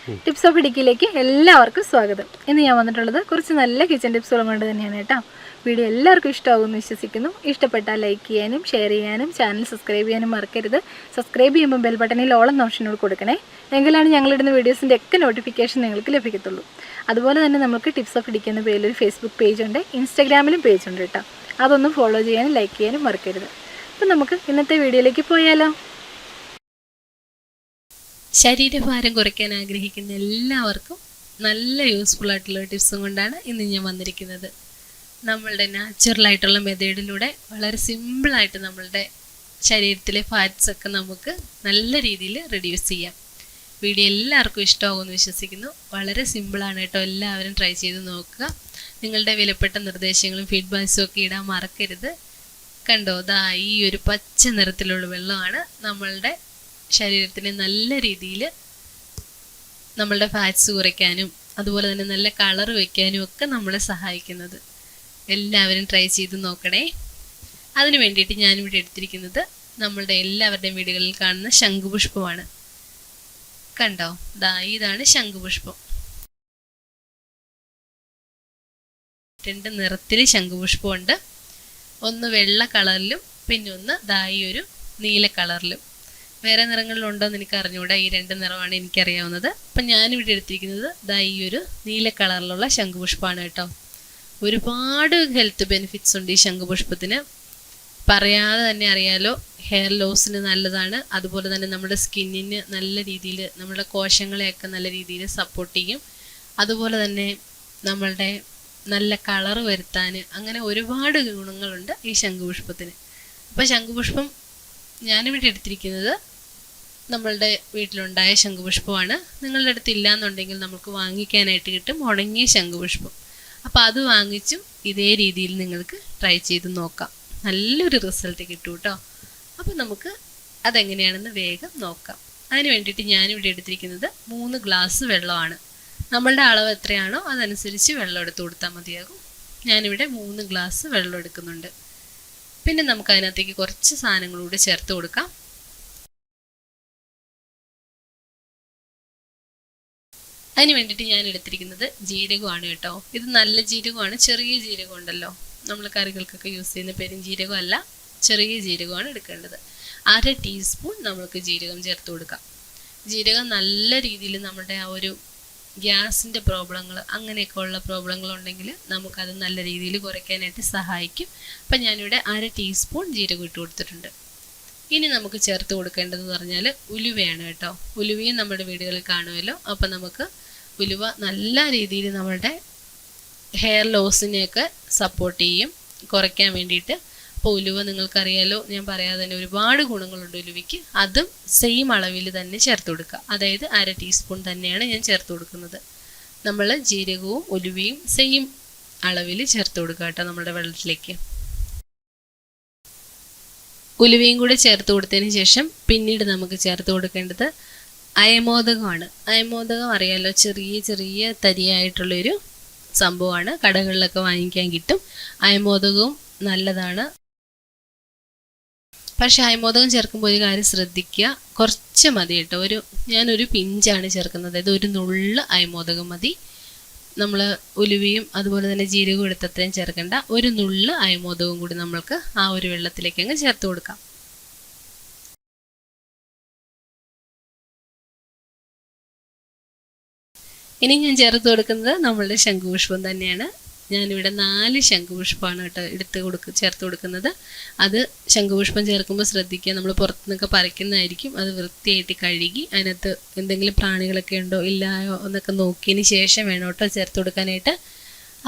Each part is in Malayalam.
ടിപ്സ് ഓഫ് ഇടുക്കിയിലേക്ക് എല്ലാവർക്കും സ്വാഗതം. ഇന്ന് ഞാൻ വന്നിട്ടുള്ളത് കുറച്ച് നല്ല കിച്ചൺ ടിപ്സുകളും കൊണ്ട് തന്നെയാണ് കേട്ടോ. വീഡിയോ എല്ലാവർക്കും ഇഷ്ടമാകുമെന്ന് വിശ്വസിക്കുന്നു. ഇഷ്ടപ്പെട്ടാൽ ലൈക്ക് ചെയ്യാനും ഷെയർ ചെയ്യാനും ചാനൽ സബ്സ്ക്രൈബ് ചെയ്യാനും മറക്കരുത്. സബ്സ്ക്രൈബ് ചെയ്യുമ്പോൾ ബെൽ ബട്ടണിൽ ഓൾ എന്ന ഓപ്ഷനോട് കൊടുക്കണേ. എങ്കിലാണ് ഞങ്ങളിടുന്ന വീഡിയോസിൻ്റെ ഒക്കെ നോട്ടിഫിക്കേഷൻ നിങ്ങൾക്ക് ലഭിക്കത്തുള്ളൂ. അതുപോലെ തന്നെ നമുക്ക് ടിപ്സ് ഓഫ് ഇടുക്കി എന്ന പേരിൽ ഒരു ഫേസ്ബുക്ക് പേജുണ്ട്, ഇൻസ്റ്റാഗ്രാമിലും പേജുണ്ട് കേട്ടോ. അതൊന്നും ഫോളോ ചെയ്യാനും ലൈക്ക് ചെയ്യാനും മറക്കരുത്. അപ്പം നമുക്ക് ഇന്നത്തെ വീഡിയോയിലേക്ക് പോയാലോ. ശരീരഭാരം കുറയ്ക്കാൻ ആഗ്രഹിക്കുന്ന എല്ലാവർക്കും നല്ല യൂസ്ഫുൾ ആയിട്ടുള്ള ടിപ്സും കൊണ്ടാണ് ഇന്ന് ഞാൻ വന്നിരിക്കുന്നത്. നമ്മളുടെ നാച്ചുറലായിട്ടുള്ള മെത്തേഡിലൂടെ വളരെ സിമ്പിളായിട്ട് നമ്മളുടെ ശരീരത്തിലെ ഫാറ്റ്സ് ഒക്കെ നമുക്ക് നല്ല രീതിയിൽ റെഡ്യൂസ് ചെയ്യാം. വീഡിയോ എല്ലാവർക്കും ഇഷ്ടമാകുമെന്ന് വിശ്വസിക്കുന്നു. വളരെ സിമ്പിളാണ് കേട്ടോ, എല്ലാവരും ട്രൈ ചെയ്ത് നോക്കുക. നിങ്ങളുടെ വിലപ്പെട്ട നിർദ്ദേശങ്ങളും ഫീഡ്ബാക്സും ഒക്കെ ഇടാൻ മറക്കരുത്. കണ്ടോ, ഈ ഒരു പച്ച നിറത്തിലുള്ള വെള്ളമാണ് നമ്മളുടെ ശരീരത്തിന് നല്ല രീതിയിൽ നമ്മളുടെ ഫാറ്റ്സ് കുറയ്ക്കാനും അതുപോലെ തന്നെ നല്ല കളർ വയ്ക്കാനും ഒക്കെ നമ്മളെ സഹായിക്കുന്നത്. എല്ലാവരും ട്രൈ ചെയ്ത് നോക്കണേ. അതിന് വേണ്ടിയിട്ട് ഞാനിവിടെ എടുത്തിരിക്കുന്നത് നമ്മളുടെ എല്ലാവരുടെയും വീടുകളിൽ കാണുന്ന ശംഖുപുഷ്പമാണ്. കണ്ടോ, ഇതാണ് ശംഖുപുഷ്പം. 2 നിറത്തിൽ ശംഖുപുഷ്പമുണ്ട്. ഒന്ന് വെള്ള കളറിലും പിന്നെ ഒന്ന് ഈ ഒരു നീല കളറിലും. വേറെ നിറങ്ങളിലുണ്ടോ എന്ന് എനിക്ക് അറിഞ്ഞുകൂടാ. ഈ 2 നിറമാണ് എനിക്കറിയാവുന്നത്. അപ്പം ഞാനിവിടെ എടുത്തിരിക്കുന്നത് ഈ ഒരു നീല കളറിലുള്ള ശംഖുപുഷ്പമാണ് കേട്ടോ. ഒരുപാട് ഹെൽത്ത് ബെനിഫിറ്റ്സ് ഉണ്ട് ഈ ശംഖുപുഷ്പത്തിന്. പറയാതെ തന്നെ അറിയാലോ, ഹെയർ ലോസിന് നല്ലതാണ്. അതുപോലെ തന്നെ നമ്മുടെ സ്കിന്നിന് നല്ല രീതിയിൽ നമ്മുടെ കോശങ്ങളെയൊക്കെ നല്ല രീതിയിൽ സപ്പോർട്ട് ചെയ്യും. അതുപോലെ തന്നെ നമ്മളുടെ നല്ല കളർ വരുത്താൻ, അങ്ങനെ ഒരുപാട് ഗുണങ്ങളുണ്ട് ഈ ശംഖുപുഷ്പത്തിന്. അപ്പോൾ ശംഖുപുഷ്പം ഞാനിവിടെ എടുത്തിരിക്കുന്നത് നമ്മളുടെ വീട്ടിലുണ്ടായ ശംഖുപുഷ്പമാണ്. നിങ്ങളുടെ അടുത്ത് ഇല്ലയെന്നുണ്ടെങ്കിൽ നമുക്ക് വാങ്ങിക്കാനായിട്ട് കിട്ടും ഉണങ്ങിയ ശംഖുപുഷ്പം. അപ്പോൾ അത് വാങ്ങിച്ചും ഇതേ രീതിയിൽ നിങ്ങൾക്ക് ട്രൈ ചെയ്ത് നോക്കാം. നല്ലൊരു റിസൾട്ട് കിട്ടും കേട്ടോ. അപ്പോൾ നമുക്ക് അതെങ്ങനെയാണെന്ന് വേഗം നോക്കാം. അതിന് വേണ്ടിയിട്ട് ഞാനിവിടെ എടുത്തിരിക്കുന്നത് 3 ഗ്ലാസ് വെള്ളമാണ്. നമ്മളുടെ അളവ് എത്രയാണോ അതനുസരിച്ച് വെള്ളം എടുത്ത് കൊടുത്താൽ മതിയാകും. ഞാനിവിടെ 3 ഗ്ലാസ് വെള്ളം എടുക്കുന്നുണ്ട്. പിന്നെ നമുക്ക് അതിനകത്തേക്ക് കുറച്ച് സാധനങ്ങളൂടെ ചേർത്ത് കൊടുക്കാം. അതിന് വേണ്ടിയിട്ട് ഞാൻ എടുത്തിരിക്കുന്നത് ജീരകമാണ് കേട്ടോ. ഇത് നല്ല ജീരകമാണ്, ചെറിയ ജീരകം ഉണ്ടല്ലോ, നമ്മൾ കറികൾക്കൊക്കെ യൂസ് ചെയ്യുന്ന പെരുംജീരകം അല്ല, ചെറിയ ജീരകമാണ് എടുക്കേണ്ടത്. 1/2 ടീസ്പൂൺ നമുക്ക് ജീരകം ചേർത്ത് കൊടുക്കാം. ജീരകം നല്ല രീതിയിൽ നമ്മുടെ ആ ഒരു ഗ്യാസിൻ്റെ പ്രോബ്ലങ്ങൾ അങ്ങനെയൊക്കെ ഉള്ള പ്രോബ്ലങ്ങൾ ഉണ്ടെങ്കിൽ നമുക്കത് നല്ല രീതിയിൽ കുറയ്ക്കാനായിട്ട് സഹായിക്കും. അപ്പം ഞാനിവിടെ 1/2 ടീസ്പൂൺ ജീരകം ഇട്ട് കൊടുത്തിട്ടുണ്ട്. ഇനി നമുക്ക് ചേർത്ത് കൊടുക്കേണ്ടതെന്ന് പറഞ്ഞാൽ ഉലുവയാണ് കേട്ടോ. ഉലുവയും നമ്മുടെ വീടുകളിൽ കാണുമല്ലോ. അപ്പം നമുക്ക് ഉലുവ നല്ല രീതിയിൽ നമ്മളുടെ ഹെയർ ലോസിനെയൊക്കെ സപ്പോർട്ട് ചെയ്യും, കുറയ്ക്കാൻ വേണ്ടിയിട്ട്. അപ്പോൾ ഉലുവ നിങ്ങൾക്കറിയാലോ, ഞാൻ പറയാതെ തന്നെ ഒരുപാട് ഗുണങ്ങളുണ്ട് ഉലുവയ്ക്ക്. അതും സെയിം അളവിൽ തന്നെ ചേർത്ത് കൊടുക്കുക. അതായത് 1/2 ടീസ്പൂൺ തന്നെയാണ് ഞാൻ ചേർത്ത് കൊടുക്കുന്നത്. നമ്മൾ ജീരകവും ഉലുവയും സെയിം അളവിൽ ചേർത്ത് കൊടുക്കുക കേട്ടോ നമ്മുടെ വെള്ളത്തിലേക്ക്. ഉലുവയും കൂടെ ചേർത്ത് കൊടുത്തതിന് ശേഷം പിന്നീട് നമുക്ക് ചേർത്ത് കൊടുക്കേണ്ടത് അയമോദകമാണ്. അയമോദകം അറിയാലോ, ചെറിയ ചെറിയ തരിയായിട്ടുള്ളൊരു സംഭവമാണ്. കടകളിലൊക്കെ വാങ്ങിക്കാൻ കിട്ടും. അയമോദകവും നല്ലതാണ്. പക്ഷേ അയമോദകം ചേർക്കുമ്പോൾ ഒരു കാര്യം ശ്രദ്ധിക്കുക, കുറച്ച് മതി കേട്ടോ. ഞാനൊരു പിഞ്ചാണ് ചേർക്കുന്നത്. അതായത് ഒരു നുള്ള് അയമോദകം മതി. നമ്മൾ ഉലുവയും അതുപോലെ തന്നെ ജീരകവും എടുത്തത്രയും ചേർക്കേണ്ട. ഒരു നുള്ള് അയമോദകവും കൂടി നമ്മൾക്ക് ആ ഒരു വെള്ളത്തിലേക്ക് അങ്ങ് ചേർത്ത് കൊടുക്കാം. ഇനി ഞാൻ ചേർത്ത് കൊടുക്കുന്നത് നമ്മളുടെ ശംഖുപുഷ്പം തന്നെയാണ്. ഞാനിവിടെ 4 ശംഖുപുഷ്പമാണ് കേട്ടോ ചേർത്ത് കൊടുക്കുന്നത്. അത് ശംഖുപുഷ്പം ചേർക്കുമ്പോൾ ശ്രദ്ധിക്കുക, നമ്മൾ പുറത്തുനിന്നൊക്കെ പറിക്കുന്നതായിരിക്കും. അത് വൃത്തിയായിട്ട് കഴുകി അതിനകത്ത് എന്തെങ്കിലും പ്രാണികളൊക്കെ ഉണ്ടോ ഇല്ലായോ എന്നൊക്കെ നോക്കിയതിന് ശേഷം വേണം കേട്ടോ ചേർത്ത് കൊടുക്കാനായിട്ട്.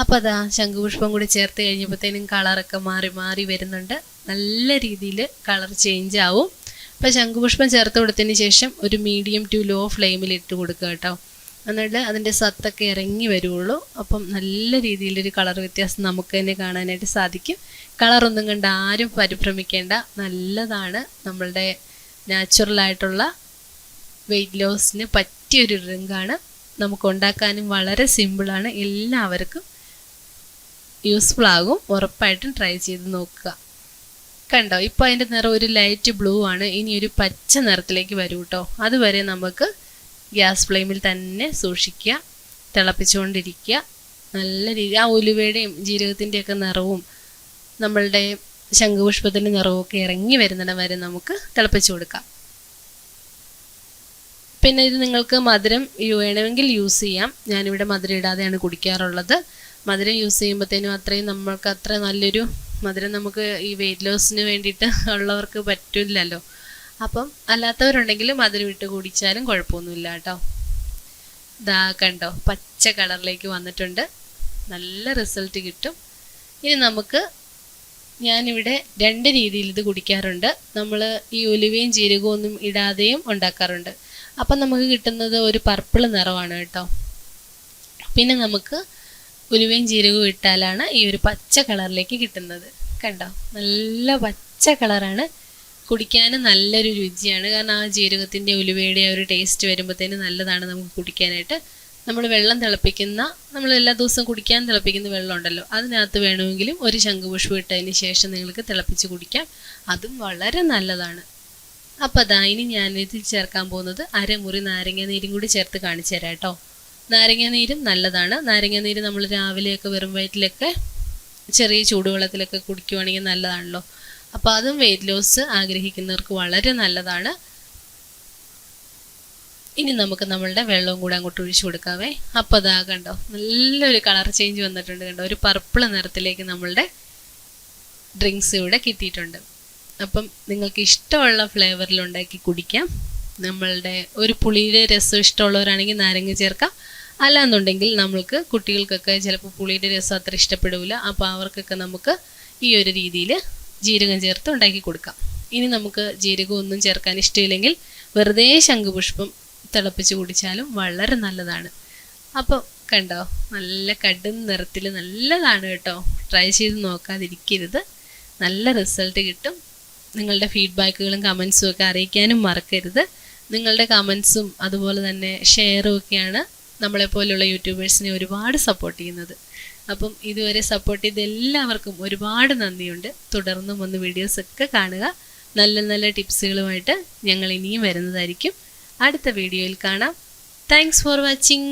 അപ്പോൾ ശംഖുപുഷ്പം കൂടി ചേർത്ത് കഴിഞ്ഞപ്പോഴത്തേനും കളറൊക്കെ മാറി മാറി വരുന്നുണ്ട്. നല്ല രീതിയിൽ കളർ ചേഞ്ച് ആവും. അപ്പോൾ ശംഖുപുഷ്പം ചേർത്ത് കൊടുത്തതിന് ശേഷം ഒരു മീഡിയം ടു ലോ ഫ്ലെയിമിൽ ഇട്ട് കൊടുക്കുക കേട്ടോ. എന്നിട്ട് അതിൻ്റെ സത്തൊക്കെ ഇറങ്ങി വരുള്ളൂ. അപ്പം നല്ല രീതിയിലൊരു കളർ വ്യത്യാസം നമുക്ക് തന്നെ കാണാനായിട്ട് സാധിക്കും. കളറൊന്നും കണ്ട് ആരും പരിഭ്രമിക്കേണ്ട. നല്ലതാണ്. നമ്മളുടെ നാച്ചുറലായിട്ടുള്ള വെയിറ്റ് ലോസിന് പറ്റിയൊരു ഡ്രിങ്കാണ്. നമുക്ക് ഉണ്ടാക്കാനും വളരെ സിമ്പിളാണ്. എല്ലാവർക്കും യൂസ്ഫുൾ ആകും. ഉറപ്പായിട്ടും ട്രൈ ചെയ്ത് നോക്കുക. കണ്ടോ, ഇപ്പോൾ അതിൻ്റെ നിറം ഒരു ലൈറ്റ് ബ്ലൂ ആണ്. ഇനി ഒരു പച്ച നിറത്തിലേക്ക് വരും കേട്ടോ. അതുവരെ നമുക്ക് ഗ്യാസ് ഫ്ലെയിമിൽ തന്നെ സൂക്ഷിക്കുക, തിളപ്പിച്ചുകൊണ്ടിരിക്കുക. നല്ല രീതി ആ ഉലുവയുടെയും ജീരകത്തിൻ്റെയൊക്കെ നിറവും നമ്മളുടെ ശംഖുപുഷ്പത്തിൻ്റെ നിറവും ഒക്കെ ഇറങ്ങി വരുന്നിടം വരെ നമുക്ക് തിളപ്പിച്ചു കൊടുക്കാം. പിന്നെ ഇത് നിങ്ങൾക്ക് മധുരം വേണമെങ്കിൽ യൂസ് ചെയ്യാം. ഞാനിവിടെ മധുരം ഇടാതെയാണ് കുടിക്കാറുള്ളത്. മധുരം യൂസ് ചെയ്യുമ്പോഴത്തേനും അത്രയും നമ്മൾക്ക് അത്ര നല്ലൊരു മധുരം നമുക്ക് ഈ വെയിറ്റ് ലോസിന് വേണ്ടിയിട്ട് ഉള്ളവർക്ക് പറ്റില്ലല്ലോ. അപ്പം അല്ലാത്തവരുണ്ടെങ്കിൽ മധുരം ഇട്ട് കുടിച്ചാലും കുഴപ്പമൊന്നുമില്ല കേട്ടോ. ഇതാ കണ്ടോ, പച്ച കളറിലേക്ക് വന്നിട്ടുണ്ട്. നല്ല റിസൾട്ട് കിട്ടും. ഇനി നമുക്ക് ഞാനിവിടെ 2 രീതിയിൽ ഇത് കുടിക്കാറുണ്ട്. നമ്മൾ ഈ ഉലുവയും ജീരകവും ഒന്നും ഇടാതെയും ഉണ്ടാക്കാറുണ്ട്. അപ്പം നമുക്ക് കിട്ടുന്നത് ഒരു പർപ്പിൾ നിറമാണ് കേട്ടോ. പിന്നെ നമുക്ക് ഉലുവയും ജീരകവും ഇട്ടാലാണ് ഈ ഒരു പച്ച കളറിലേക്ക് കിട്ടുന്നത്. കണ്ടോ, നല്ല പച്ച കളറാണ്. കുടിക്കാനും നല്ലൊരു രുചിയാണ്. കാരണം ആ ജീരകത്തിൻ്റെ ഉലുവയുടെ ആ ഒരു ടേസ്റ്റ് വരുമ്പോഴത്തേന് നല്ലതാണ് നമുക്ക് കുടിക്കാനായിട്ട്. നമ്മൾ വെള്ളം തിളപ്പിക്കുന്ന, നമ്മൾ എല്ലാ ദിവസവും കുടിക്കാൻ തിളപ്പിക്കുന്ന വെള്ളം ഉണ്ടല്ലോ, അതിനകത്ത് വേണമെങ്കിലും ഒരു ശംഖുപുഷ്പം ഇട്ടതിന് ശേഷം നിങ്ങൾക്ക് തിളപ്പിച്ച് കുടിക്കാം. അതും വളരെ നല്ലതാണ്. അപ്പോൾ അതാ ഇനി ഞാനിതിൽ ചേർക്കാൻ പോകുന്നത് അരമുറി നാരങ്ങ നീരും കൂടി ചേർത്ത് കാണിച്ചു തരാം കേട്ടോ. നാരങ്ങ നീരും നല്ലതാണ്. നാരങ്ങ നീര് നമ്മൾ രാവിലെയൊക്കെ വെറും വയറ്റിലൊക്കെ ചെറിയ ചൂടുവെള്ളത്തിലൊക്കെ കുടിക്കുവാണെങ്കിൽ നല്ലതാണല്ലോ. അപ്പോൾ അതും വെയിറ്റ് ലോസ് ആഗ്രഹിക്കുന്നവർക്ക് വളരെ നല്ലതാണ്. ഇനി നമുക്ക് നമ്മളുടെ വെള്ളവും കൂടെ അങ്ങോട്ട് ഒഴിച്ചു കൊടുക്കാവേ. അപ്പോൾ അതാ കണ്ടോ, നല്ലൊരു കളർ ചേഞ്ച് വന്നിട്ടുണ്ട്. കണ്ടോ, ഒരു പർപ്പിൾ നിറത്തിലേക്ക് നമ്മളുടെ ഡ്രിങ്ക്സ് ഇവിടെ കിട്ടിയിട്ടുണ്ട്. അപ്പം നിങ്ങൾക്ക് ഇഷ്ടമുള്ള ഫ്ലേവറിൽ ഉണ്ടാക്കി കുടിക്കാം. നമ്മളുടെ ഒരു പുളിയുടെ രസം ഇഷ്ടമുള്ളവരാണെങ്കിൽ നാരങ്ങ ചേർക്കാം. അല്ലാന്നുണ്ടെങ്കിൽ നമ്മൾക്ക് കുട്ടികൾക്കൊക്കെ ചിലപ്പോൾ പുളിയുടെ രസം അത്ര ഇഷ്ടപ്പെടില്ല. അപ്പോൾ അവർക്കൊക്കെ നമുക്ക് ഈ ഒരു രീതിയിൽ ജീരകം ചേർത്ത് ഉണ്ടാക്കി കൊടുക്കാം. ഇനി നമുക്ക് ജീരകം ഒന്നും ചേർക്കാൻ ഇഷ്ടമില്ലെങ്കിൽ വെറുതെ ശംഖുപുഷ്പം തിളപ്പിച്ച് കുടിച്ചാലും വളരെ നല്ലതാണ്. അപ്പോൾ കണ്ടോ, നല്ല കടും നിറത്തിൽ നല്ലതാണ് കേട്ടോ. ട്രൈ ചെയ്ത് നോക്കാതിരിക്കരുത്, നല്ല റിസൾട്ട് കിട്ടും. നിങ്ങളുടെ ഫീഡ്ബാക്കുകളും കമൻസും ഒക്കെ അറിയിക്കാനും മറക്കരുത്. നിങ്ങളുടെ കമൻസും അതുപോലെ തന്നെ ഷെയറും ഒക്കെയാണ് നമ്മളെപ്പോലുള്ള യൂട്യൂബേഴ്സിനെ ഒരുപാട് സപ്പോർട്ട് ചെയ്യുന്നത്. അപ്പം ഇതുവരെ സപ്പോർട്ട് ചെയ്ത എല്ലാവർക്കും ഒരുപാട് നന്ദിയുണ്ട്. തുടർന്നും ഒന്ന് വീഡിയോസൊക്കെ കാണുക. നല്ല നല്ല ടിപ്സുകളുമായിട്ട് ഞങ്ങൾ ഇനിയും വരുന്നതായിരിക്കും. അടുത്ത വീഡിയോയിൽ കാണാം. Thanks for watching.